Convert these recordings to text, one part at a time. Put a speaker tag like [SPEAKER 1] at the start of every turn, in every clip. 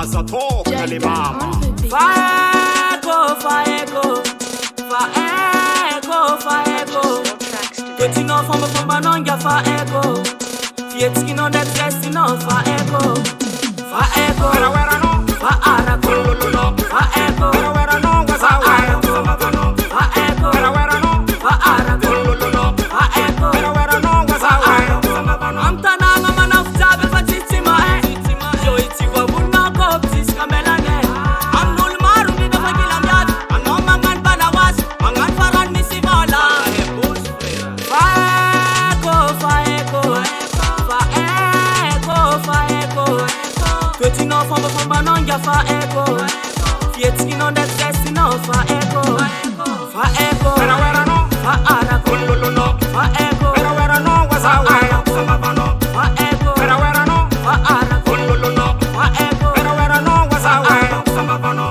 [SPEAKER 1] Gaza talk na limama.
[SPEAKER 2] Faeko, faeko, faeko, faeko. Petit no famba nonja faeko. Fieti no de dress no faeko. Faeko,
[SPEAKER 1] Wera no,
[SPEAKER 2] faara kololo. Faeko,
[SPEAKER 1] wera no,
[SPEAKER 2] faara
[SPEAKER 1] no,
[SPEAKER 2] faeko,
[SPEAKER 1] wera no,
[SPEAKER 2] faara kololo. Faeko,
[SPEAKER 1] wera no,
[SPEAKER 2] amtana ngama naftabe fatitima yo itiwa bunna ko ptis kamelane amnul maru ni dafa gilamyad anoma man balawas mangan faran misibala faeko tweti no famba nonja faeko fieti no de testi no faeko
[SPEAKER 1] wera no,
[SPEAKER 2] faara kololo faeko
[SPEAKER 1] wera no,
[SPEAKER 2] faara
[SPEAKER 1] no,
[SPEAKER 2] faeko
[SPEAKER 1] wera no,
[SPEAKER 2] faara kololo faeko
[SPEAKER 1] wera no, no.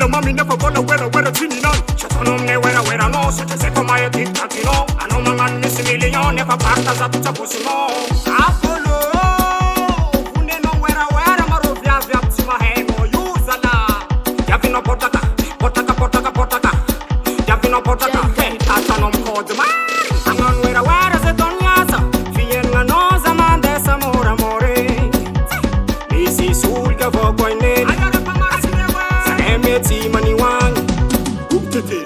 [SPEAKER 1] Mami never gonna wear tini non. Shatonom ne wear no. So just come my tic tac no. I know my man miss million never parta za tucha posino. Apollo, une no wear maro via tima hemo yuzala. Yavino portaka. Yavino portaka. Hey, tatanom code man. Angan wear ze donyasa. Fienga no zaman de samora more. Isi sulga vogo ine. Meti money wang.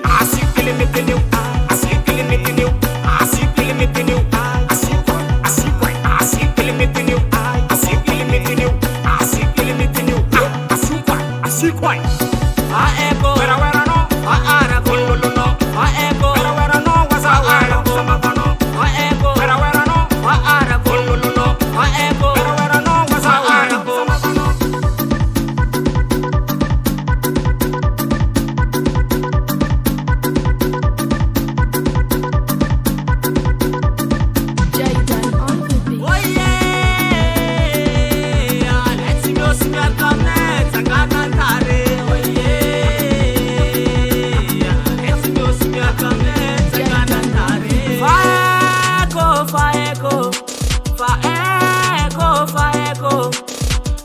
[SPEAKER 1] I see killing me new. I see killing me new. I see killing me new. I see killing me new. I see killing me new. I see killing me new. I see quite.
[SPEAKER 2] Faeko,
[SPEAKER 1] Wera no.
[SPEAKER 2] faara kololo. Faeko,
[SPEAKER 1] Wera no. Was I no.
[SPEAKER 2] faeko,
[SPEAKER 1] Wera no.
[SPEAKER 2] faara kololo. Faeko,
[SPEAKER 1] Wera no. Was I no.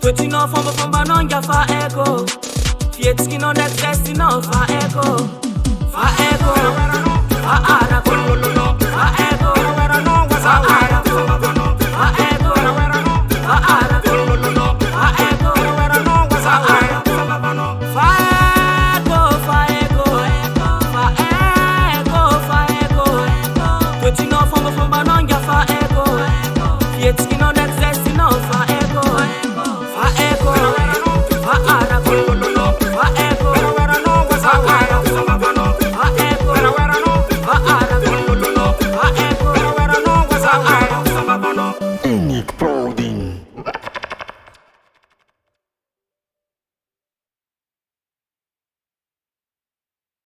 [SPEAKER 2] Tweti no famba nonja faeko. Fieti no de testi no faeko. Faeko, faara kololo. Faeko,
[SPEAKER 1] Wera no. Was I
[SPEAKER 2] faeko, faara kololo. Faeko,
[SPEAKER 1] Wera no. Was I
[SPEAKER 2] faeko. Tweti no famba nonja faeko. Fieti no de testi no faeko. Faeko, faara kololo. Faeko,
[SPEAKER 1] Wera no. Was I
[SPEAKER 2] faeko, faara